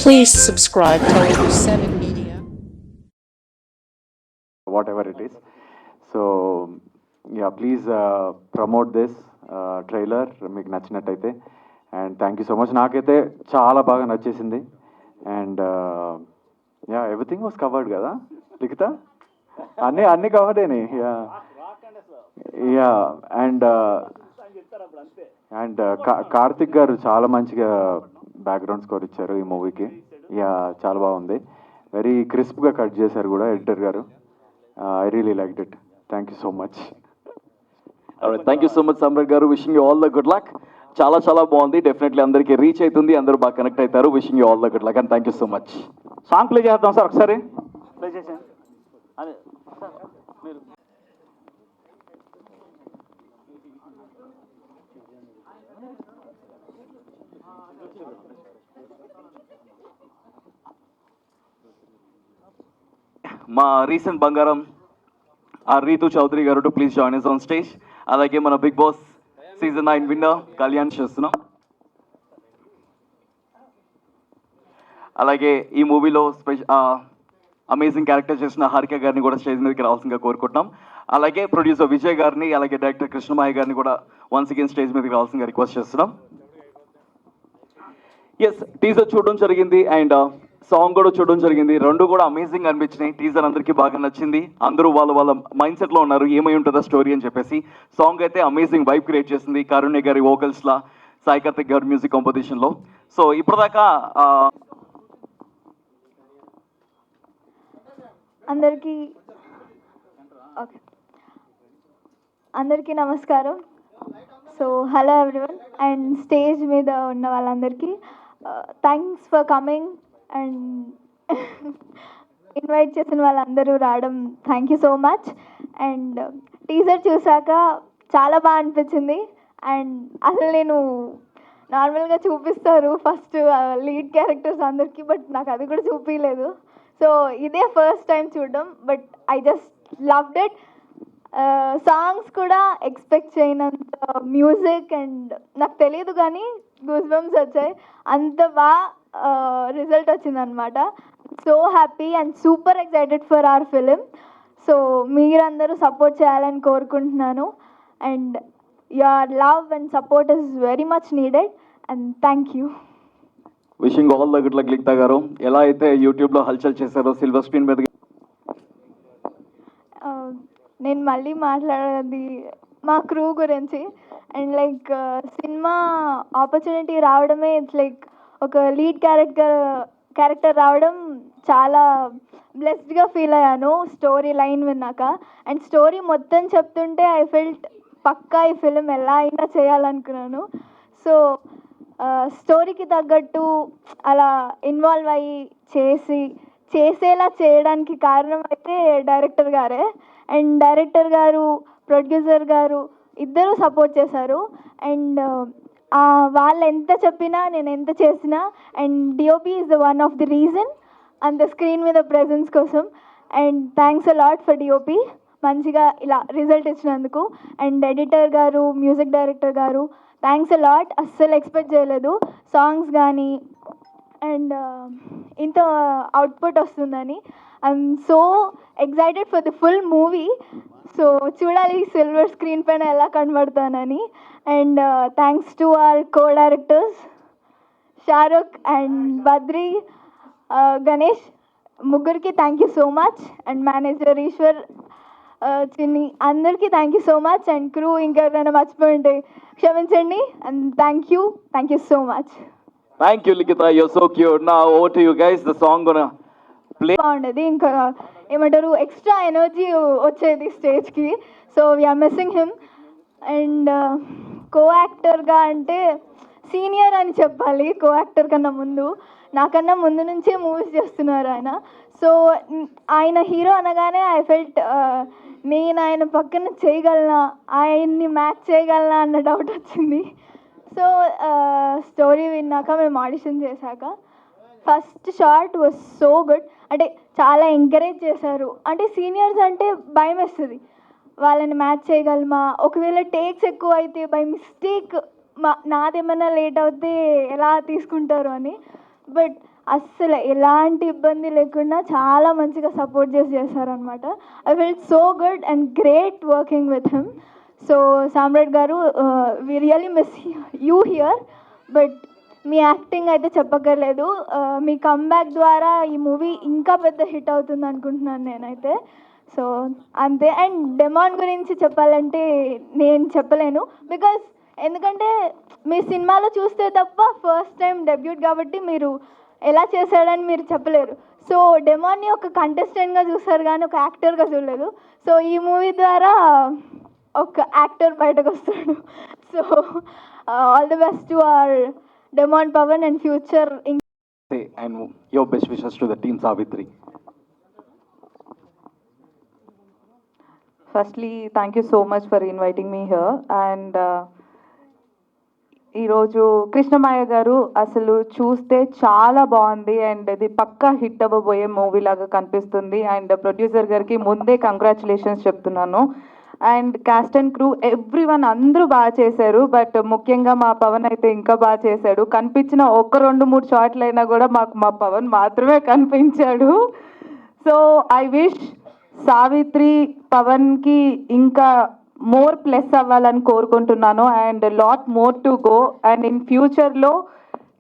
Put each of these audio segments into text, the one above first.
Please subscribe to 7 Media. Whatever it is. So yeah, please promote this trailer మీకు నచ్చినట్టయితే. And thank you so much. నాకైతే చాలా బాగా నచ్చేసింది. And yeah, everything was covered కదా లిఖిత, అన్నీ కవర్డ్ అయినాయి. Yeah yeah and and Karthik గారు చాలా మంచిగా బ్యాక్గ్రౌండ్ స్కోర్ ఇచ్చారు ఈ మూవీకి. యా, చాలా బాగుంది. వెరీ క్రిస్ప్గా కట్ చేశారు కూడా ఎడిటర్ గారు. I really liked it. Thank you so much. Thank you so much Samrat గారు. Wishing you all the good luck. చాలా చాలా బాగుంది. డెఫినెట్లీ అందరికీ రీచ్ అవుతుంది, అందరూ బాగా కనెక్ట్ అవుతారు. Wishing you all the good luck and thank you so much. Song play చేద్దాం సార్, ఒకసారి ప్లే చేసాను. అదే మీరు మా రీసెంట్ బంగారం రీతు చౌదరి గారు to please join us on stage. అలాగే మన Bigg boss season 9 winner Kalyan చేస్తున్నాం. అలాగే ఈ మూవీలో అమేజింగ్ క్యారెక్టర్ చేసిన హారిక గారిని కూడా స్టేజ్ మీదకి రావాల్సిందిగా కోరుకుంటున్నాం. అలాగే ప్రొడ్యూసర్ విజయ్ గారిని, అలాగే డైరెక్టర్ కృష్ణమాయ గారిని కూడా వన్స్ అగైన్ స్టేజ్ మీదకి రావాల్సిందిగా రిక్వెస్ట్ చేస్తున్నాం. ఎస్, టీజర్ చూడడం జరిగింది అండ్ సాంగ్ కూడా చూడడం జరిగింది. రెండు కూడా అమేజింగ్ అనిపించినాయి. టీజర్ అందరికీ బాగా నచ్చింది. అందరూ వాళ్ళ మైండ్ సెట్లో ఉన్నారు ఏమై ఉంటుందా స్టోరీ అని చెప్పేసి. సాంగ్ అయితే అమేజింగ్ వైబ్ క్రియేట్ చేసింది. కారుణ్య గారి వోకల్స్లా, సాయి కార్తిక్ గారి మ్యూజిక్ కాంపోజిషన్లో. సో ఇప్పటిదాకా అందరికీ నమస్కారం. So hello everyone and stage మీద ఉన్న వాళ్ళందరికీ thanks for coming and invite చేసిన వాళ్ళందరూ రావడం thank you so much. And teaser చూసాక చాలా బాగా అనిపించింది. అండ్ అసలు నేను నార్మల్గా చూపిస్తారు ఫస్ట్ లీడ్ క్యారెక్టర్స్ అందరికీ, బట్ నాకు అది కూడా చూపించలేదు. సో ఇదే ఫస్ట్ టైం చూడడం, but I just loved it. Songs కూడా ఎక్స్పెక్ట్ చేయనంత మ్యూజిక్ అండ్ నాకు తెలియదు కానీ గూస్ బంప్స్ వచ్చాయి. అంత బాగా రిజల్ట్ వచ్చిందనమాట. So happy and super excited for our film. So మీరందరూ సపోర్ట్ చేయాలని కోరుకుంటున్నాను. And your love and support is very much needed and thank you. Wishing all the good luck Likhitha గారు. ఎలా అయితే యూట్యూబ్లో హల్చల్ చేశారో సిల్వర్ స్క్రీన్ మీద. నేను మళ్ళీ మాట్లాడేది మా క్రూ గురించి. అండ్ లైక్ సినిమా ఆపర్చునిటీ రావడమే ఇట్స్ లైక్ ఒక లీడ్ క్యారెక్టర్ రావడం చాలా బ్లెస్డ్గా ఫీల్ అయ్యాను స్టోరీ లైన్ విన్నాక. అండ్ స్టోరీ మొత్తం చెప్తుంటే ఐ ఫెల్ట్ పక్కా ఈ ఫిలిం ఎలా అయినా చేయాలనుకున్నాను. సో స్టోరీకి తగ్గట్టు అలా ఇన్వాల్వ్ అయ్యి చేసేలా చేయడానికి కారణం అయితే డైరెక్టర్ గారే. అండ్ డైరెక్టర్ గారు, ప్రొడ్యూసర్ గారు ఇద్దరూ సపోర్ట్ చేశారు. అండ్ వాళ్ళు ఎంత చెప్పినా నేను ఎంత చేసినా and DOP is the one of the reason అంత స్క్రీన్ మీద ప్రెజెన్స్ కోసం. And thanks a lot for DOP మంచిగా ఇలా రిజల్ట్ ఇచ్చినందుకు. అండ్ ఎడిటర్ గారు, మ్యూజిక్ డైరెక్టర్ గారు థ్యాంక్స్ అ లాట్. అస్సలు ఎక్స్పెక్ట్ చేయలేదు సాంగ్స్ కానీ అండ్ ఇంత అవుట్పుట్ వస్తుందని. I'm so excited for the full movie. So చూడాలి సిల్వర్ స్క్రీన్ పైన ఎలా కనబడతానని. And thanks to our co directors Shahrukh and Badri, Ganesh, ముగ్గురికి thank you so much. And manager Eshwar, Chinni, అందరికీ thank you so much. And crew ఇంకెవరైనా మర్చిపోయింటే క్షమించండి. And thank you so much. Thank you Likhitha, your so cute. Now over to you guys. The song gonna play. బాగుండేది, ఇంకా ఏమంటారు extra energy వచ్చేది స్టేజ్కి. So we're missing him. And కో యాక్టర్గా అంటే సీనియర్ అని చెప్పాలి. కో యాక్టర్ కన్నా ముందు, నాకన్నా ముందు నుంచే మూవీస్ చేస్తున్నారు ఆయన. సో ఆయన హీరో అనగానే ఐ ఫెల్ట్ నేను ఆయన పక్కన చేయగలనా, ఆయన్ని మ్యాచ్ చేయగలనా అన్న డౌట్ వచ్చింది. సో స్టోరీ విన్నాక మేము ఆడిషన్ చేశాక first shot was so good. అంటే చాలా ఎంకరేజ్ చేశారు. అంటే సీనియర్స్ అంటే భయం వేస్తుంది, వాళ్ళని మ్యాచ్ చేయగలమా, ఒకవేళ టేక్స్ ఎక్కువ అయితే బై మిస్టేక్ నాదేమన్నా లేట్ అవుతే ఎలా తీసుకుంటారు అని. బట్ అస్సలు ఎలాంటి ఇబ్బంది లేకుండా చాలా మంచిగా సపోర్ట్ చేశారనమాట. I felt so good and great working with him. So Samrat గారు, we really miss you here, but మీ యాక్టింగ్ అయితే చెప్పక్కర్లేదు. మీ కమ్బ్యాక్ ద్వారా ఈ మూవీ ఇంకా పెద్ద హిట్ అవుతుంది అనుకుంటున్నాను నేనైతే. సో అంతే. అండ్ డెమాన్ గురించి చెప్పాలంటే నేను చెప్పలేను, బికాస్ ఎందుకంటే మీరు సినిమాలో చూస్తే తప్ప ఫస్ట్ టైం డెబ్యూట్ కాబట్టి మీరు ఎలా చేశాడని మీరు చెప్పలేరు. సో డెమాన్ని ఒక కంటెస్టెంట్గా చూస్తారు కానీ ఒక యాక్టర్గా చూడలేదు. సో ఈ మూవీ ద్వారా ఒక యాక్టర్ బయటకు వస్తాడు. So all the best to our demon Pawan and future. And your best wishes to the team Savitri. Firstly, thank you so much for inviting me here. And ఈరోజు కృష్ణమాయ గారు అసలు చూస్తే చాలా బాగుంది అండ్ ఇది పక్కా హిట్ అవ్వబోయే మూవీ లాగా కనిపిస్తుంది. అండ్ ప్రొడ్యూసర్ గారికి ముందే కంగ్రాచులేషన్స్ చెప్తున్నాను. And cost and crew every one అందరూ బాగా చేశారు, బట్ ముఖ్యంగా మా పవన్ అయితే ఇంకా బాగా చేశాడు. కనిపించిన ఒక 2-3 షాట్లు అయినా కూడా మాకు మా పవన్ మాత్రమే కనిపించాడు. సో ఐ విష్ సావిత్రి పవన్కి ఇంకా మోర్ ప్లస్ అవ్వాలని కోరుకుంటున్నాను. And lot more to go. And in ఫ్యూచర్లో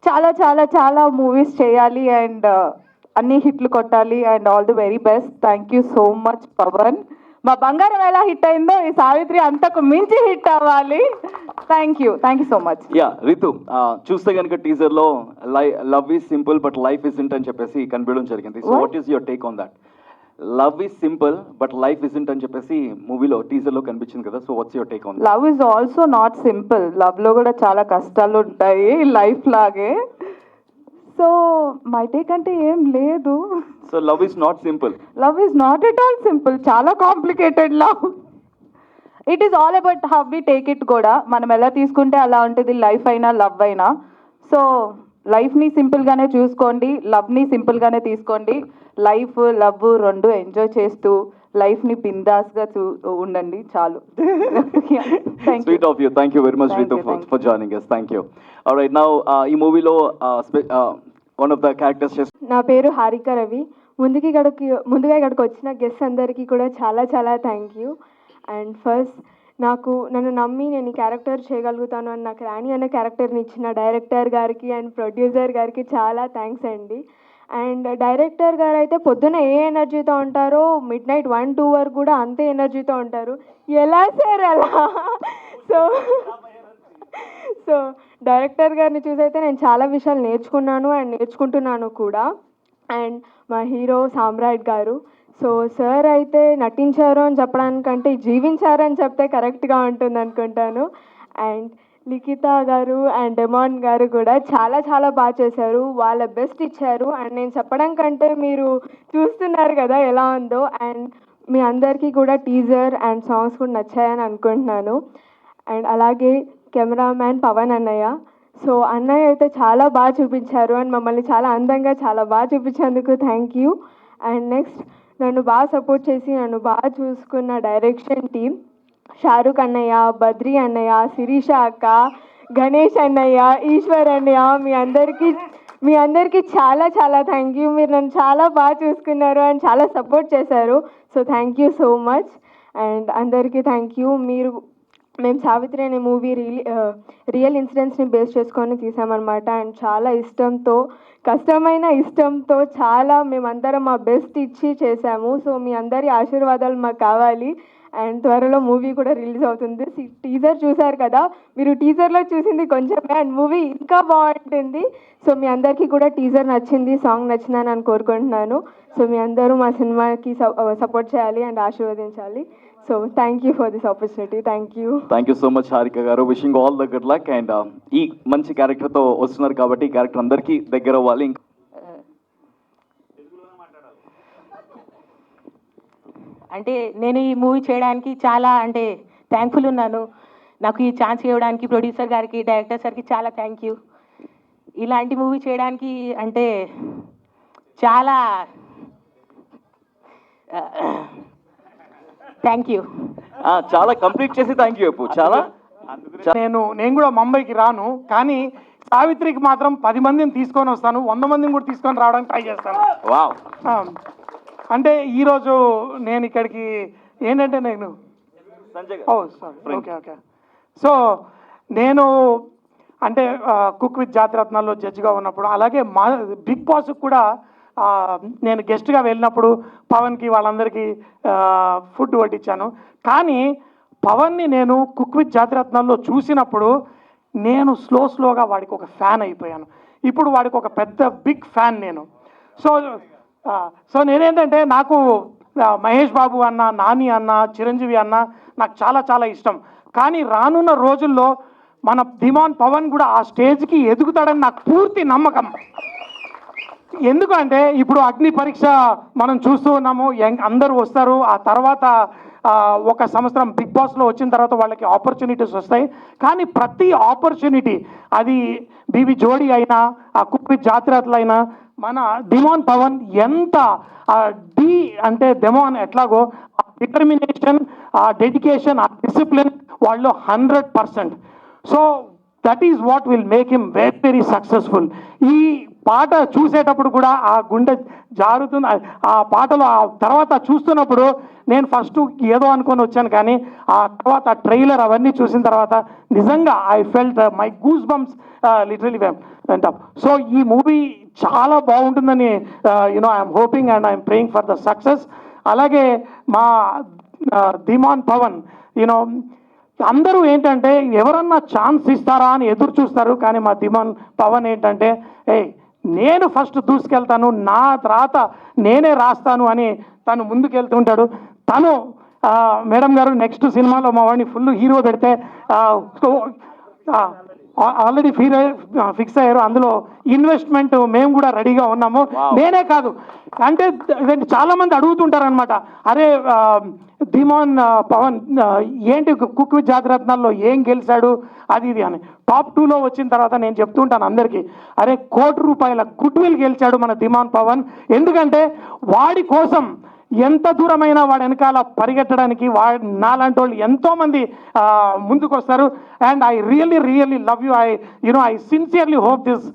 చాలా చాలా చాలా మూవీస్ చేయాలి అండ్ అన్ని హిట్లు కొట్టాలి. And all the very best. Thank you so much Pawan. మా బంగారం ఎలా హిట్ అయిందో ఈ సావిత్రి అంతకు మించి హిట్ అవ్వాలి. Thank you so much. Yeah Ritu, చూస్తే కనుక టీజర్ లో love is simple but life isn't అని చెప్పేసి కనిపించడం జరిగింది. So what is your take on that? Love is simple but life isn't అని చెప్పేసి మూవీలో టీజర్ లో కనిపించింది కదా. So what's your take on? Love is also not simple. Love లో కూడా చాలా కష్టాలు ఉంటాయి లైఫ్ లాగే. సో మై టేక్ అంటే ఏం లేదు. So love is not simple. Love is not at all simple. చాలా complicated love. It is all about how we take it కూడా. మనం ఎలా తీసుకుంటే అలా ఉంటుంది లైఫ్ అయినా లవ్ అయినా. సో లైఫ్ని సింపుల్గానే చూసుకోండి, లవ్ని సింపుల్గానే తీసుకోండి. లైఫ్ లవ్ రెండు ఎంజాయ్ చేస్తూ లైఫ్ని బిందాస్గా ఉండండి చాలు. Sweet of you. Thank you very much Ritu for joining us. Thank you. Alright, now ఈ మూవీలో వన్ ఆఫ్ ద క్యారెక్టర్స్ నా పేరు హారిక రవి. ముందుగా ఇక్కడికి వచ్చిన గెస్ట్ అందరికీ కూడా చాలా చాలా థ్యాంక్ యూ. అండ్ ఫస్ట్ నన్ను నమ్మి నేను ఈ క్యారెక్టర్ చేయగలుగుతాను అని నాకు రాణి అనే క్యారెక్టర్ని ఇచ్చిన డైరెక్టర్ గారికి అండ్ ప్రొడ్యూసర్ గారికి చాలా థ్యాంక్స్ అండి. అండ్ డైరెక్టర్ గారు అయితే పొద్దున ఏ ఎనర్జీతో ఉంటారో మిడ్-నైట్ 1-2 వరకు కూడా అంతే ఎనర్జీతో ఉంటారు. ఎలా సార్ అలా? సో డైరెక్టర్ గారిని చూసైతే నేను చాలా విషయాలు నేర్చుకున్నాను అండ్ నేర్చుకుంటున్నాను కూడా. అండ్ మా హీరో సామ్రాట్ గారు, సో సార్ అయితే నటించారు అని చెప్పడానికంటే జీవించారు అని చెప్తే కరెక్ట్గా ఉంటుంది అనుకుంటాను. అండ్ లిఖిత గారు అండ్ డెమాన్ గారు కూడా చాలా చాలా బాగా చేశారు, వాళ్ళ బెస్ట్ ఇచ్చారు. అండ్ నేను చెప్పడం కంటే మీరు చూస్తున్నారు కదా ఎలా ఉందో. అండ్ మీ అందరికీ కూడా టీజర్ అండ్ సాంగ్స్ కూడా నచ్చాయని అనుకుంటున్నాను. అండ్ అలాగే కెమెరామ్యాన్ పవన్ అన్నయ్య, సో అన్నయ్య అయితే చాలా బాగా చూపించారు అండ్ మమ్మల్ని చాలా అందంగా చాలా బాగా చూపించేందుకు థ్యాంక్ యూ. అండ్ నెక్స్ట్ నన్ను బాగా సపోర్ట్ చేసి నన్ను బాగా చూసుకున్న డైరెక్షన్ టీమ్ షారుఖ్ అన్నయ్య, బద్రీ అన్నయ్య, శిరీష అక్క, గణేష్ అన్నయ్య, ఈశ్వర్ అన్నయ్య, మీ అందరికీ చాలా చాలా థ్యాంక్ యూ. మీరు నన్ను చాలా బాగా చూసుకున్నారు అండ్ చాలా సపోర్ట్ చేశారు. So thank you so much. And అందరికీ థ్యాంక్ యూ. మేము సావిత్రి అనే మూవీ రియల్ ఇన్సిడెంట్స్ని బేస్ చేసుకొని తీసామన్నమాట. అండ్ చాలా ఇష్టంతో, కష్టమైన ఇష్టంతో చాలా మేమందరం మా బెస్ట్ ఇచ్చి చేసాము. సో మీ అందరి ఆశీర్వాదాలు మాకు కావాలి. అండ్ త్వరలో మూవీ కూడా రిలీజ్ అవుతుంది. టీజర్ చూసారు కదా, మీరు టీజర్లో చూసింది కొంచెమే అండ్ మూవీ ఇంకా బాగుంటుంది. సో మీ అందరికీ కూడా టీజర్ నచ్చింది, సాంగ్ నచ్చిందని నేను కోరుకుంటున్నాను. సో మీ అందరూ మా సినిమాకి సపోర్ట్ చేయాలి అండ్ ఆశీర్వదించాలి. So thank you for this opportunity. Thank you so much Harika గారు. Wishing all the good luck. And ఈ మంచి క్యారెక్టర్తో వస్తున్నారు కాబట్టి ఈ క్యారెక్టర్ అందరికీ దగ్గర అవ్వాలి. అంటే నేను ఈ మూవీ చేయడానికి చాలా థ్యాంక్ఫుల్ ఉన్నాను. నాకు ఈ ఛాన్స్ ఇవ్వడానికి ప్రొడ్యూసర్ గారికి, డైరెక్టర్ సార్కి చాలా థ్యాంక్ యూ. ఇలాంటి మూవీ చేయడానికి చాలా థ్యాంక్ యూ. చాలా కంప్లీట్ చేసి థ్యాంక్ యూ చెప్పు. చాలా నేను కూడా ముంబైకి రాను, కానీ సావిత్రికి మాత్రం 10 మందిని తీసుకొని వస్తాను, 100 మందిని కూడా తీసుకొని రావడానికి ట్రై చేస్తాను. వావ్. అంటే ఈరోజు నేను ఇక్కడికి ఏంటంటే నేను Sanjay sorry okay okay. So నేను అంటే కుక్ విత్ జాతిరత్నాల్లో జడ్జిగా ఉన్నప్పుడు, అలాగే మా బిగ్ బాస్కి కూడా నేను గెస్ట్గా వెళ్ళినప్పుడు పవన్కి వాళ్ళందరికీ ఫుడ్ వడ్డించాను. కానీ పవన్ని నేను కుక్ విత్ జాతిరత్నాల్లో చూసినప్పుడు నేను స్లోగా వాడికి ఒక ఫ్యాన్ అయిపోయాను. ఇప్పుడు వాడికి ఒక పెద్ద బిగ్ ఫ్యాన్ నేను. సో నేనేంటంటే నాకు మహేష్ బాబు అన్న, నాని అన్న, చిరంజీవి అన్న నాకు చాలా చాలా ఇష్టం. కానీ రానున్న రోజుల్లో మన ధీమాన్ పవన్ కూడా ఆ స్టేజ్కి ఎదుగుతాడని నాకు పూర్తి నమ్మకం. ఎందుకంటే ఇప్పుడు అగ్ని పరీక్ష మనం చూస్తూ ఉన్నాము, అందరూ వస్తారు. ఆ తర్వాత 1 సంవత్సరం బిగ్ బాస్లో వచ్చిన తర్వాత వాళ్ళకి ఆపర్చునిటీస్ వస్తాయి. కానీ ప్రతి ఆపర్చునిటీ, అది బీబీ జోడీ అయినా, ఆ కుక్ విత్ జాతిరత్నాలు అయినా, మన ధీమాన్ పవన్ ఎంత అంటే డెమోన్ ఎట్లాగో ఆ డిటర్మినేషన్, ఆ డెడికేషన్, ఆ డిసిప్లిన్ వాళ్ళు 100%. So that is what will make him very very successful. ఈ పాట చూసేటప్పుడు కూడా ఆ గుండె జారుతుంది. ఆ పాటలో ఆ తర్వాత చూస్తున్నప్పుడు నేను ఫస్ట్ ఏదో అనుకొని వచ్చాను, కానీ ఆ తర్వాత ట్రైలర్ అవన్నీ చూసిన తర్వాత నిజంగా I felt my goose bumps literally went up. So ఈ మూవీ చాలా బాగుంటుందని I'm hoping and I'm praying for the success. అలాగే మా ధీమాన్ పవన్ అందరూ ఏంటంటే ఎవరన్నా ఛాన్స్ ఇస్తారా అని ఎదురు చూస్తారు. కానీ మా ధీమాన్ పవన్ ఏంటంటే నేను ఫస్ట్ దూసుకెళ్తాను, నా తర్వాత నేనే రాస్తాను అని తను ముందుకెళ్తుంటాడు. తను మేడం గారు నెక్స్ట్ సినిమాలో మా వాడిని ఫుల్ హీరో పెడితే ఆల్రెడీ ఫిక్స్ అయ్యారు. అందులో ఇన్వెస్ట్మెంట్ మేము కూడా రెడీగా ఉన్నాము. నేనే కాదు అంటే చాలా మంది అడుగుతుంటారనమాట, అరే ధీమాన్ పవన్ ఏంటి కుక్ విత్ జాతిరత్నాల్లో ఏం గెలిచాడు అది ఇది అని. టాప్ 2లో వచ్చిన తర్వాత నేను చెప్తుంటాను అందరికీ, అరే ₹1 కోటి గుడ్ విల్ గెలిచాడు మన ధీమాన్ పవన్. ఎందుకంటే వాడి కోసం ఎంత దూరమైనా వాడి వెనకాల పరిగెట్టడానికి నాలాంటి వాళ్ళు ఎంతోమంది ముందుకు వస్తారు. And I really love you. I sincerely hope this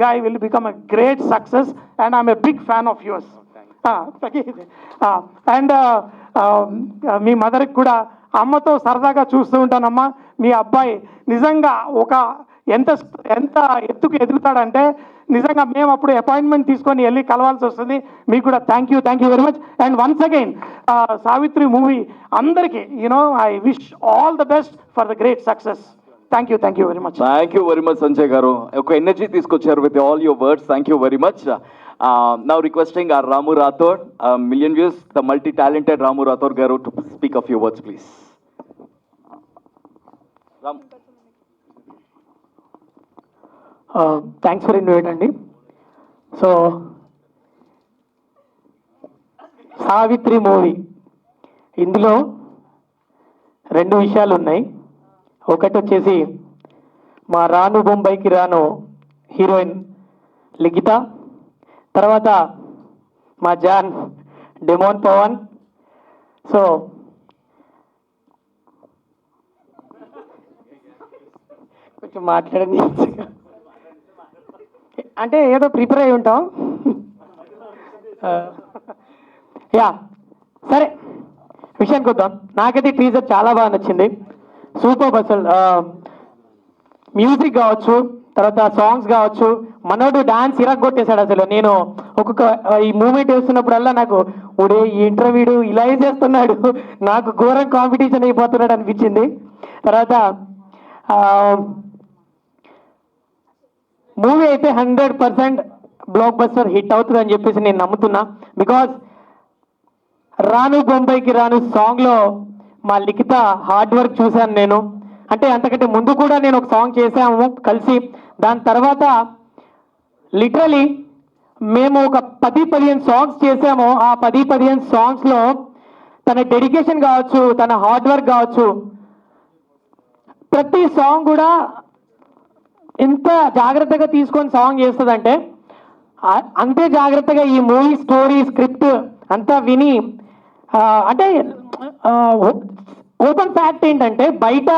guy will become a great success and I'm a big fan of yours. And మీ మదర్కి కూడా అమ్మతో సరదాగా చూస్తూ ఉంటానమ్మా, మీ అబ్బాయి నిజంగా ఎంత ఎత్తుకు ఎదుగుతాడంటే నిజంగా మేము అప్పుడు అపాయింట్మెంట్ తీసుకొని వెళ్ళి కలవాల్సి వస్తుంది. మీకు కూడా thank you very much. And once again Savitri movie అందరికీ I wish all the best for the great success. Thank you very much. Thank you very much Sanjay గారు. ఒక ఎనర్జీ తీసుకొచ్చారు with all your words. Thank you very much. Now requesting our Ramu Rathod, million views, the multi-talented Ramu Rathod garu to speak a few words, please. Ram. Thanks for invite అండి. So Savitri movie, ఇందులో 2 విషయాలు ఉన్నాయి. ఒకటి వచ్చేసి మా రాను బొంబాయికి రాను heroine లిఖిత, తర్వాత మా జాన్ డెమోన్ పవన్. సో కొంచెం మాట్లాడండి, అంటే ఏదో ప్రిపేర్ అయి ఉంటాం. యా సరే, విషయానికి వద్దాం. నాకైతే టీజర్ చాలా బాగా నచ్చింది. సూపర్. అసలు మ్యూజిక్ కావచ్చు, తర్వాత సాంగ్స్ కావచ్చు, మనోడు డాన్స్ ఇరగొట్టేశాడు. అసలు నేను ఒక్కొక్క ఈ మూమెంట్ వేస్తున్నప్పుడల్లా నాకు ఈ ఇంటర్వ్యూడు ఇలా చేస్తున్నాడు, నాకు ఘోరం కాంపిటీషన్ అయిపోతున్నాడు అనిపించింది. తర్వాత మూవీ అయితే 100% బ్లాక్ బస్టర్ హిట్ అవుతుంది అని చెప్పేసి నేను నమ్ముతున్నా. బికాజ్ రాను బొంబాయికి రాను సాంగ్లో మా లిఖిత హార్డ్ వర్క్ చూశాను నేను. అంటే అంతకంటే ముందు కూడా నేను ఒక సాంగ్ చేసాము కలిసి. దాని తర్వాత లిటరలీ మేము ఒక 10-15 సాంగ్స్ చేసాము. ఆ 10-15 సాంగ్స్లో తన డెడికేషన్ కావచ్చు, తన హార్డ్ వర్క్ కావచ్చు, ప్రతి సాంగ్ కూడా ఎంత జాగ్రత్తగా తీసుకొని సాంగ్ చేస్తుందంటే అంతే జాగ్రత్తగా ఈ మూవీ స్టోరీ స్క్రిప్ట్ అంతా విని, అంటే ఓపెన్ ఫ్యాక్ట్ ఏంటంటే బయట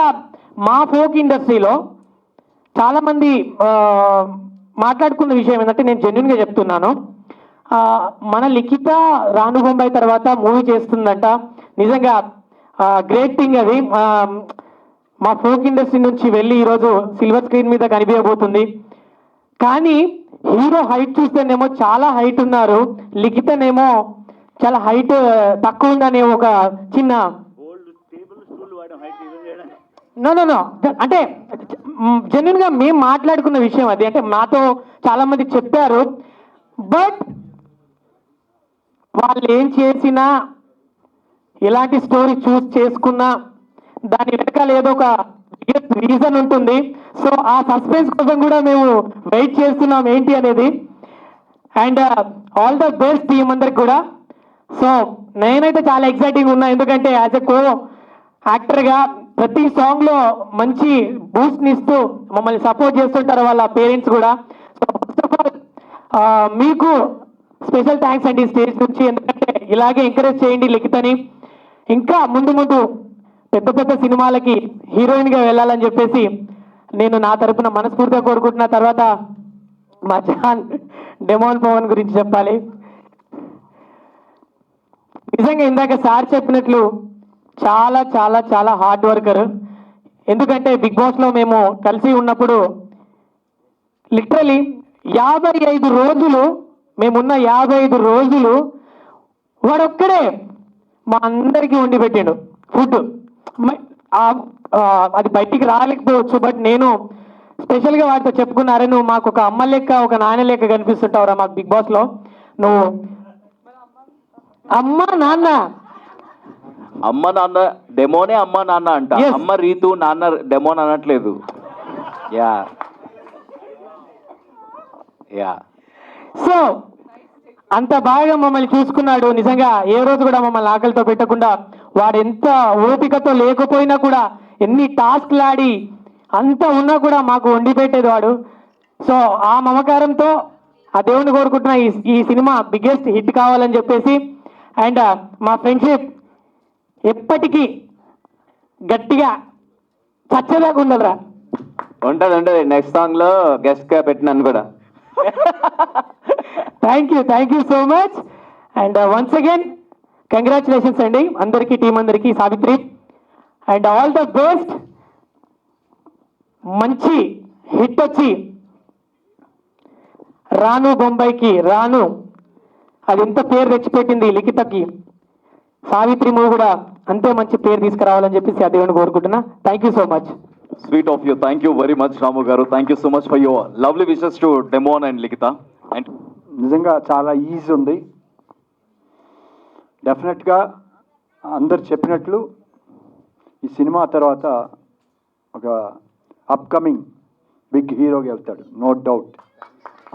మా ఫోక్ ఇండస్ట్రీలో చాలామంది మాట్లాడుకున్న విషయం ఏంటంటే నేను జెన్యున్గా చెప్తున్నాను. మన లిఖిత రాను బొంబాయి తర్వాత మూవీ చేస్తుందంట. నిజంగా గ్రేట్ థింగ్ అది. మా ఫోక్ ఇండస్ట్రీ నుంచి వెళ్ళి ఈరోజు సిల్వర్ స్క్రీన్ మీద కనిపించబోతుంది. కానీ హీరో హైట్ చూస్తేనేమో చాలా హైట్ ఉన్నారు, లిఖితనేమో చాలా హైట్ తక్కువ ఉందనే ఒక చిన్న నో అంటే జెన్యున్గా మేము మాట్లాడుకున్న విషయం అది. అంటే నాతో చాలా మంది చెప్పారు. బట్ వాళ్ళు ఏం చేసినా ఎలాంటి స్టోరీ చూస్ చేసుకున్నా దాని వెనకాల ఏదో ఒక రీజన్ ఉంటుంది. సో ఆ సస్పెన్స్ కోసం కూడా మేము వెయిట్ చేస్తున్నాం ఏంటి అనేది. And all the best team అందరికి కూడా. సో నేనైతే చాలా ఎక్సైటింగ్ ఉన్నా, ఎందుకంటే యాజ్ ఎ కో యాక్టర్గా ప్రతి సాంగ్లో మంచి బూస్ట్ని ఇస్తూ మమ్మల్ని సపోర్ట్ చేస్తుంటారు వాళ్ళ పేరెంట్స్ కూడా. సో ఫస్ట్ ఆఫ్ ఆల్ మీకు స్పెషల్ థ్యాంక్స్ అండి స్టేజ్ నుంచి, ఎందుకంటే ఇలాగే ఎంకరేజ్ చేయండి లిఖితని. ఇంకా ముందు ముందు పెద్ద పెద్ద సినిమాలకి హీరోయిన్గా వెళ్ళాలని చెప్పేసి నేను నా తరపున మనస్ఫూర్తిగా కోరుకుంటున్న. తర్వాత మా జాన్ డెమోన్ పవన్ గురించి చెప్పాలి. నిజంగా ఇందాక సార్ చెప్పినట్లు చాలా చాలా చాలా హార్డ్ వర్కర్. ఎందుకంటే బిగ్ బాస్లో మేము కలిసి ఉన్నప్పుడు లిటరలీ 55 రోజులు మేమున్న 55 రోజులు వాడొక్కడే మా అందరికీ వండి పెట్టాడు ఫుడ్. అది బయటికి రాలేకపోవచ్చు, బట్ నేను స్పెషల్గా వాటితో చెప్పుకున్నారే, నువ్వు మాకు ఒక అమ్మ లెక్క ఒక నాన్న లెక్క కనిపిస్తుంటావురా మాకు బిగ్ బాస్లో. నువ్వు అమ్మ నాన్న అమ్మ నాన్న డెమోనే అమ్మ నాన్న అంట. Yes. అమ్మ రీతు నాన్న డెమోన్ అనట్లేదు. యా యా సో అంత బాగా మమ్మల్ని చూసుకున్నాడు. నిజంగా ఏ రోజు కూడా మమ్మల్ని ఆకలితో పెట్టకుండా, వాడు ఎంత ఓపికతో లేకపోయినా కూడా ఎన్ని టాస్క్లు ఆడి అంత ఉన్నా కూడా మాకు వండి పెట్టేది వాడు. సో ఆ మమకారంతో ఆ దేవుని కోరుకుంటున్న ఈ సినిమా బిగ్గెస్ట్ హిట్ కావాలని చెప్పేసి. అండ్ మా ఫ్రెండ్షిప్ ఎప్పటికీ గట్టిగా చచ్చేదాకా ఉండాలిరా. ఉంటుంది నెక్స్ట్ సాంగ్లో గెస్ట్గా పెట్టినాను కూడా. Thank you so much. And once again congratulations అండి అందరికీ, టీం అందరికీ, Savitri. And all the best. మంచి హిట్ వచ్చి రాను బొంబాయికి రాను అది ఎంత పేరు తెచ్చిపెట్టింది లిఖితకి, సావిత్రి మూవీ కూడా అంతే మంచి పేరు తీసుకురావాలని చెప్పేసి ఆ దేవుని కోరుకుంటున్నా. Thank you so much. Sweet of you. Thank you very much Ramu గారు. Thank you so much for your lovely wishes to Demon and Likhitha. And నిజంగా చాలా ఈజీ ఉంది. డెఫినెట్గా అందరు చెప్పినట్లు ఈ సినిమా తర్వాత ఒక అప్కమింగ్ బిగ్ హీరోగా వెళ్తాడు, నో డౌట్.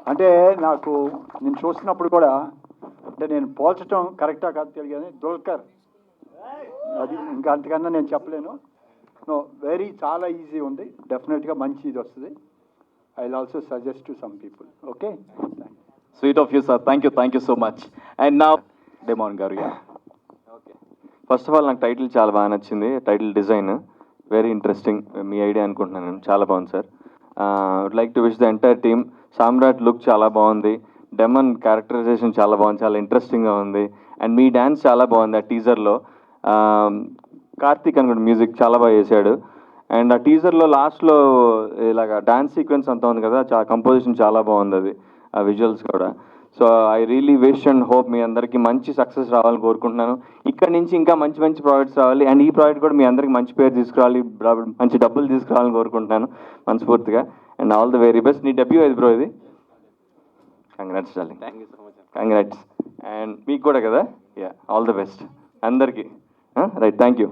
అంటే నేను చూసినప్పుడు కూడా, అంటే నేను పోల్చడం కరెక్టా కాదు తెలియదు కానీ దుల్కర్, అది ఇంకా అంతకన్నా నేను చెప్పలేను. నో చాలా ఈజీ ఉంది. డెఫినెట్గా మంచి ఇది వస్తుంది. I will also suggest to some people. Okay, sweet of you sir. Thank you so much. And నా డెమోన్ గారు. ఓకే, ఫస్ట్ ఆఫ్ ఆల్ నాకు టైటిల్ చాలా బాగా నచ్చింది. Title design very interesting. మీ ఐడియా అనుకుంటున్నాను నేను. చాలా బాగుంది sir. Would like to wish the entire team. Samrat look చాలా బాగుంది, డెమన్ క్యారెక్టరైజేషన్ చాలా బాగుంది, చాలా ఇంట్రెస్టింగ్గా ఉంది. అండ్ మీ డ్యాన్స్ చాలా బాగుంది ఆ టీజర్లో. కార్తీక్ అనుకుంటే మ్యూజిక్ చాలా బాగా చేశాడు. అండ్ ఆ టీజర్లో లాస్ట్లో ఇలాగ డాన్స్ సీక్వెన్స్ అంతా ఉంది కదా, కంపోజిషన్ చాలా బాగుంది అది, ఆ విజువల్స్ కూడా. So I really wish and hope మీ అందరికీ మంచి సక్సెస్ రావాలని కోరుకుంటున్నాను. ఇక్కడ నుంచి ఇంకా మంచి మంచి ప్రాజెక్ట్స్ రావాలి. అండ్ ఈ ప్రాజెక్ట్ కూడా మీ అందరికి మంచి పేరు తీసుకురావాలి, మంచి డబ్బులు తీసుకురావాలని కోరుకుంటున్నాను మనస్ఫూర్తిగా. And all the very best. నీ డెబ్యూ ఇది బ్రో ఇది. Congrats darling. Thank you so much. Congrats. And మీకు కూడా కదా. యా, ఆల్ ద బెస్ట్ అందరికీ. Right, thank you.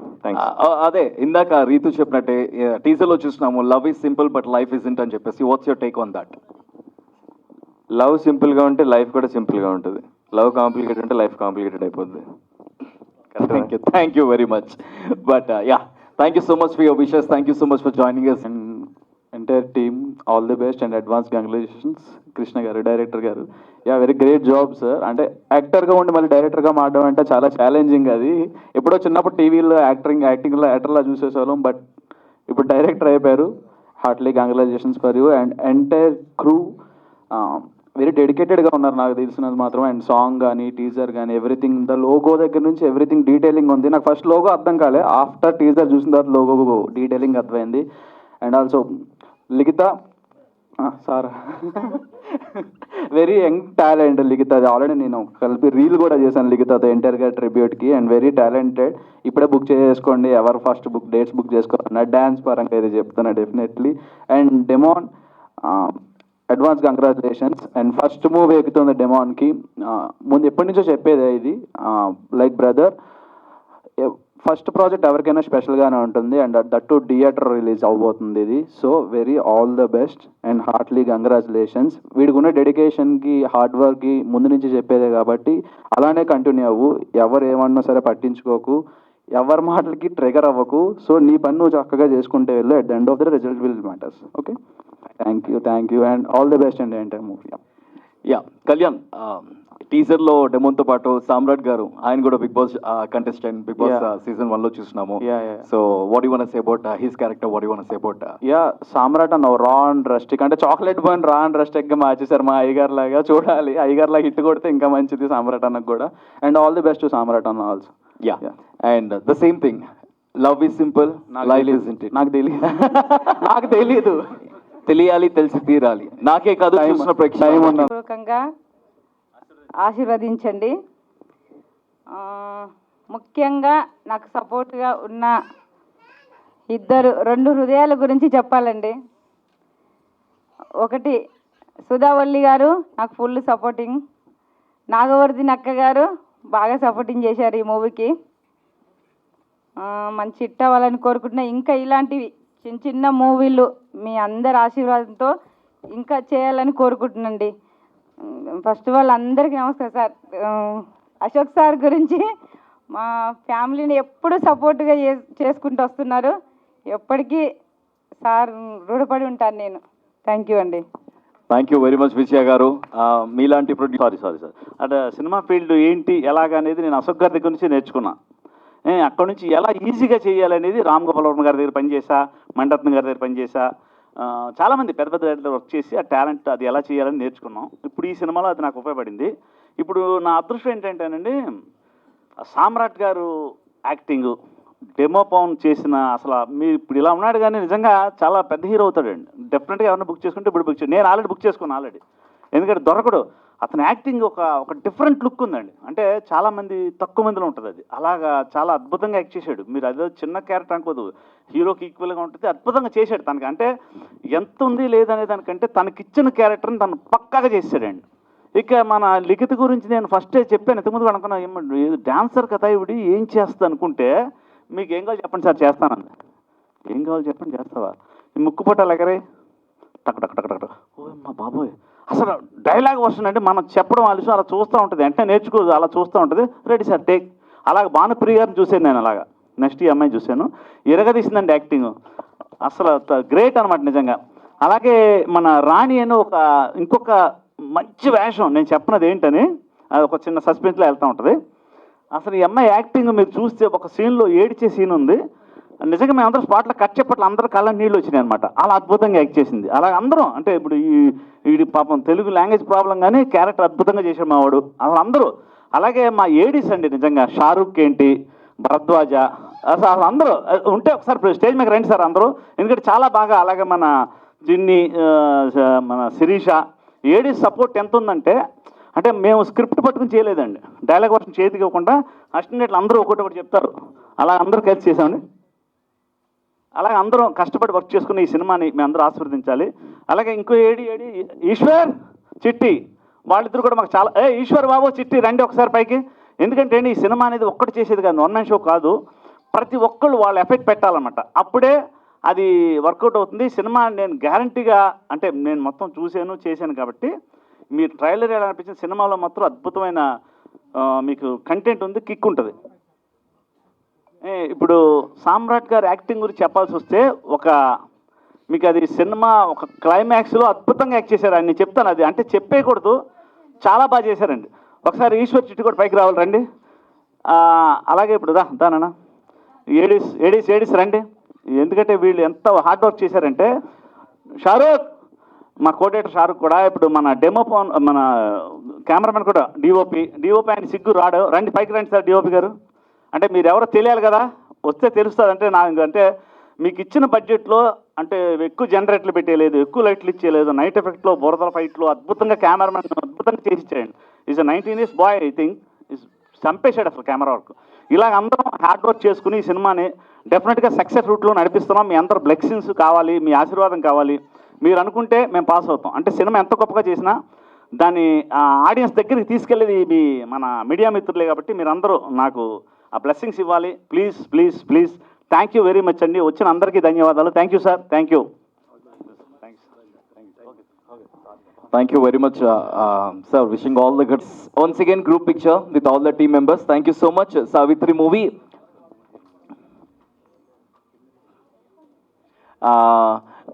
అదే ఇందాక రీతు చెప్పినట్టే టీజర్లో చూసినాము, love is simple but life isn't అని చెప్పేసి. What's your take on that? Love సింపుల్గా ఉంటే లైఫ్ కూడా సింపుల్గా ఉంటుంది. లవ్ కాంప్లికేటెడ్ అంటే లైఫ్ కాంప్లికేటెడ్ అయిపోతుంది. Thank you very much. But yeah, thank you so much for your wishes. Thank you so much for joining us. And entire team all the best and advance congratulations. Krishna గారు, director గారు, yeah very great job sir. అంటే యాక్టర్గా ఉండి మళ్ళీ డైరెక్టర్గా మారడం అంటే చాలా ఛాలెంజింగ్. అది ఎప్పుడో చిన్నప్పుడు టీవీలో యాక్టింగ్లో యాక్టర్లా చూసేసేవాళ్ళం, బట్ ఇప్పుడు డైరెక్టర్ అయిపోయారు. Heartly congratulations for you and entire crew very డెడికేటెడ్గా ఉన్నారు నాకు తెలిసినది మాత్రం. అండ్ సాంగ్ కానీ టీజర్ కానీ ఎవ్రీథింగ్, ద లోగో దగ్గర నుంచి ఎవ్రీథింగ్ డీటెయిలింగ్ ఉంది. నాకు ఫస్ట్ లోగో అర్థం కాలే, ఆఫ్టర్ టీజర్ చూసిన తర్వాత లోగో డీటెయిలింగ్ అర్థమైంది. And also Likhitha sir very young talent Likhitha. అది ఆల్రెడీ నేను కలిపి రీల్ కూడా చేశాను లిఖితతో ఎంటైర్గా ట్రిబ్యూట్కి. And very talented. ఇప్పుడే బుక్ చేసుకోండి, ఎవరు ఫస్ట్ డేట్స్ బుక్ చేసుకోవాలన్నా డ్యాన్స్ పరంగా ఇది చెప్తున్నా definitely. And Demon advance congratulations. And first movie ఎక్కుతుంది డెమాన్కి. ముందు ఎప్పటి నుంచో చెప్పేదే ఇది, లైక్ బ్రదర్ ఫస్ట్ ప్రాజెక్ట్ ఎవరికైనా స్పెషల్గానే ఉంటుంది. And that to theatre release అవబోతుంది ఇది. So very all the best and heartly congratulations. వీడికి ఉన్న డెడికేషన్కి హార్డ్ వర్క్కి ముందు నుంచి చెప్పేదే కాబట్టి అలానే కంటిన్యూ అవ్వు. ఎవరు ఏమన్నా సరే పట్టించుకోకు, ఎవరి మాటలకి ట్రిగర్ అవ్వకు. సో నీ పని నువ్వు చక్కగా చేసుకుంటే వెళ్ళు. At the end of the result will matters. Okay, thank you and all the best అండి ఎంటైర్ మూవీ. యా కళ్యాణ్, టీజర్లో డెమోన్తో పాటు సామ్రాట్ గారు ఆయన కూడా big boss contestant, big boss season 1లో చూస్తున్నాము. So what you want to say about his character, what you want to say about Samrat అన్న రా అండ్ రస్టిక్, అంటే చాక్లెట్ బాన్ రా అండ్ రస్టిక్గా మార్చేశారు మా అయ్యగారు లాగా. చూడాలి, అయ్యగారు లాగా హిట్ కొడితే ఇంకా మంచిది సామ్రాట్ అన్నకు కూడా. And all the best to Samrat అన్న also. Yeah and the same thing, love is simple, life is ఇంట్. నాకు తెలియదు తెలియాలి, తెలిసి తీరాలి. నాకే కాదు చూసిన ప్రేక్షకులు పూర్వకంగా ఆశీర్వదించండి. ముఖ్యంగా నాకు సపోర్ట్గా ఉన్న రెండు హృదయాల గురించి చెప్పాలండి. ఒకటి సుధావల్లి గారు నాకు ఫుల్ సపోర్టింగ్, నాగవర్ధి అక్క గారు బాగా సపోర్టింగ్ చేశారు ఈ మూవీకి. మంచి హిట్ అవ్వాలని కోరుకుంటున్నా. ఇంకా ఇలాంటివి చిన్న చిన్న మూవీలు మీ అందరి ఆశీర్వాదంతో ఇంకా చేయాలని కోరుకుంటున్నాండి. ఫస్ట్ ఆఫ్ ఆల్ అందరికీ నమస్కారం సార్. అశోక్ సార్ గురించి మా ఫ్యామిలీని ఎప్పుడు సపోర్ట్గా చేసుకుంటూ వస్తున్నారు. ఎప్పటికీ సార్ రుణపడి ఉంటాను నేను. థ్యాంక్ యూ అండి. థ్యాంక్ యూ వెరీ మచ్ విజయ గారు. మీలాంటి సారీ సార్, అంటే సినిమా ఫీల్డ్ ఏంటి ఎలాగనేది నేను అశోక్ గారి దగ్గర నుంచి నేర్చుకున్నా. అక్కడ నుంచి ఎలా ఈజీగా చేయాలనేది రామ్ గోపాల్ వర్మ గారి దగ్గర పనిచేసా, మణిరత్నం గారి దగ్గర పనిచేసా, చాలామంది పెద్ద పెద్ద డైరెక్టర్లు వర్క్ చేసి ఆ టాలెంట్ అది ఎలా చేయాలని నేర్చుకున్నాం. ఇప్పుడు ఈ సినిమాలో అది నాకు ఉపయోగపడింది. ఇప్పుడు నా అదృష్టం ఏంటంటేనండి, సామ్రాట్ గారు యాక్టింగ్, డెమో పవన్ చేసిన, అసలు మీరు ఇప్పుడు ఇలా ఉన్నాడు కానీ నిజంగా చాలా పెద్ద హీరో అవుతాడండి. డెఫినెట్గా ఎవరైనా బుక్ చేసుకుంటే ఇప్పుడు బుక్ చేసి, నేను ఆల్రెడీ బుక్ చేసుకున్నాను ఆల్రెడీ. ఎందుకంటే దొరకడు. అతని యాక్టింగ్ ఒక డిఫరెంట్ లుక్ ఉందండి. అంటే చాలామంది తక్కువ మందిలో ఉంటుంది అది. అలాగా చాలా అద్భుతంగా యాక్ట్ చేశాడు. మీరు అదే చిన్న క్యారెక్టర్ అనుకోదు, హీరోకి ఈక్వల్గా ఉంటుంది. అద్భుతంగా చేశాడు తనకి. అంటే ఎంత ఉంది లేదనే దానికంటే తనకిచ్చిన క్యారెక్టర్ని తను పక్కాగా చేశాడండి. ఇక మన లిఖిత గురించి నేను ఫస్టే చెప్పాను, ఇంతకుముందు అనుకున్నా ఏమంటే డాన్సర్ కదా ఇవిడి ఏం చేస్తా అనుకుంటే, మీకు ఏం కావాలి చెప్పండి సార్ చేస్తానంది. ఏం కావాలి చెప్పండి చేస్తావా, ఈ ముక్కు పొట్టాలు ఎగరే టక్ టక్ టక్ టక్. ఓ మా బాబోయ్, అసలు డైలాగ్ వస్తుందంటే మనం చెప్పడం ఆలస్యం, అలా చూస్తూ ఉంటుంది. వెంటనే నేర్చుకోదు, అలా చూస్తూ ఉంటుంది. Ready sir take. అలాగ భానుప్రియ గారిని చూశాను నేను. అలాగా నెక్స్ట్ ఈ అమ్మాయి చూశాను, ఎరగదీసిందండి యాక్టింగ్. అసలు గ్రేట్ అనమాట నిజంగా. అలాగే మన రాణి అని ఇంకొక మంచి వేషం, నేను చెప్పినది ఏంటని అది ఒక చిన్న సస్పెన్స్లో వెళ్తూ ఉంటుంది. అసలు ఈ అమ్మాయి యాక్టింగ్ మీరు చూస్తే ఒక సీన్లో ఏడిచే సీన్ ఉంది. నిజంగా మేము అందరూ స్పాట్లో కట్ చెప్పట్లు అందరూ కళ్ళ నీళ్ళు వచ్చినాయి అనమాట. అలా అద్భుతంగా యాక్ట్ చేసింది. అలా అందరం, అంటే ఇప్పుడు ఈ పాపం తెలుగు లాంగ్వేజ్ ప్రాబ్లం కానీ క్యారెక్టర్ అద్భుతంగా చేశాడు మావాడు. అలా అందరూ. అలాగే మా ఏడీస్ అండి నిజంగా, షారూక్ ఏంటి, భరద్వాజ, అసలు అందరూ ఉంటే ఒకసారి స్టేజ్ మీద రండి సార్ అందరూ, ఎందుకంటే చాలా బాగా. అలాగే మన జిన్ని, మన శిరీష, ఏడీస్ సపోర్ట్ ఎంత ఉందంటే, అంటే మేము స్క్రిప్ట్ పట్టుకుని చేయలేదండి, డైలాగ్ వర్షన్ చేతికి ఇవ్వకుండా అసిస్టెంట్లు అందరూ ఒకటి చెప్తారు. అలా అందరూ కలిసి చేసామండి. అలాగే అందరం కష్టపడి వర్క్ చేసుకుని ఈ సినిమాని మేము అందరూ ఆశీర్వదించాలి. అలాగే ఇంకో ఏడి ఈశ్వర్, చిట్టి, వాళ్ళిద్దరు కూడా మాకు చాలా, ఈశ్వర్ బాబు, చిట్టి రండి ఒకసారి పైకి. ఎందుకంటే ఈ సినిమా అనేది ఒక్కటి చేసేది కాదు, వన్ మ్యాన్ షో కాదు. ప్రతి ఒక్కళ్ళు వాళ్ళ ఎఫెక్ట్ పెట్టాలన్నమాట, అప్పుడే అది వర్కౌట్ అవుతుంది. సినిమా నేను గ్యారంటీగా, అంటే నేను మొత్తం చేశాను కాబట్టి మీరు ట్రైలర్ ఎలా అనిపించింది, సినిమాలో మాత్రం అద్భుతమైన మీకు కంటెంట్ ఉంది, కిక్ ఉంటుంది. ఇప్పుడు సామ్రాట్ గారు యాక్టింగ్ గురించి చెప్పాల్సి వస్తే, మీకు అది సినిమా ఒక క్లైమాక్స్లో అద్భుతంగా యాక్ట్ చేశారు. ఆయన చెప్తాను, అది అంటే చెప్పేయకూడదు, చాలా బాగా చేశారండి. ఒకసారి ఈశ్వర్ చిట్టి కూడా పైకి రావాలి రండి. అలాగే ఇప్పుడు దానా ఏడీస్ రండి. ఎందుకంటే వీళ్ళు ఎంత హార్డ్ వర్క్ చేశారంటే, షారూక్, మా కోడేటర్ షారూక్ కూడా ఇప్పుడు మన డెమో మన కెమెరామెన్ కూడా డిఓపి ఆయన సిగ్గు రాడు, రండి పైకి రండి సార్ డిఓపి గారు అంటే మీరు ఎవరో తెలియాలి కదా, వస్తే తెలుస్తుంది. అంటే నాకు అంటే మీకు ఇచ్చిన బడ్జెట్లో అంటే ఎక్కువ జనరేటర్లు పెట్టేయలేదు, ఎక్కువ లైట్లు ఇచ్చేయలేదు, నైట్ ఎఫెక్ట్లో బురదల ఫైట్లు అద్భుతంగా కెమెరామెన్ అద్భుతంగా చేసి ఇచ్చేయండి. Is 19 years boy, I think is చంపేశాడు అసలు కెమెరా వర్క్. ఇలాగ అందరం హార్డ్ వర్క్ చేసుకుని ఈ సినిమాని డెఫినెట్గా సక్సెస్ రూట్లో నడిపిస్తున్నాం. మీ అందరూ బ్లెస్సింగ్స్ కావాలి, మీ ఆశీర్వాదం కావాలి. మీరు అనుకుంటే మేము పాస్ అవుతాం. అంటే సినిమా ఎంత గొప్పగా చేసినా దాన్ని ఆడియన్స్ దగ్గరికి తీసుకెళ్ళేది మీ మన మీడియా మిత్రులే కాబట్టి మీరందరూ నాకు ఆ బ్లెస్సింగ్స్ ఇవ్వాలి. Please please please. Thank you very much అండి. వచ్చిన అందరికీ ధన్యవాదాలు. Thank you sir. Thank you. Thank you very much, sir. Wishing all the good. Once again, group picture with all the team members. Thank you so much. Savitri movie.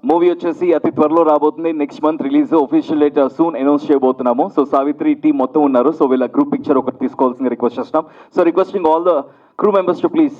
Movie వచ్చేసి అతి త్వరలో రాబోతుంది. Next month release, official date soon announce చేయబోతున్నాము. So Savitri team మొత్తం ఉన్నారు. So వీళ్ళ group picture ఒకటి తీసుకోవాల్సింది రిక్వెస్ట్ చేస్తున్నాం. So requesting all the crew members to please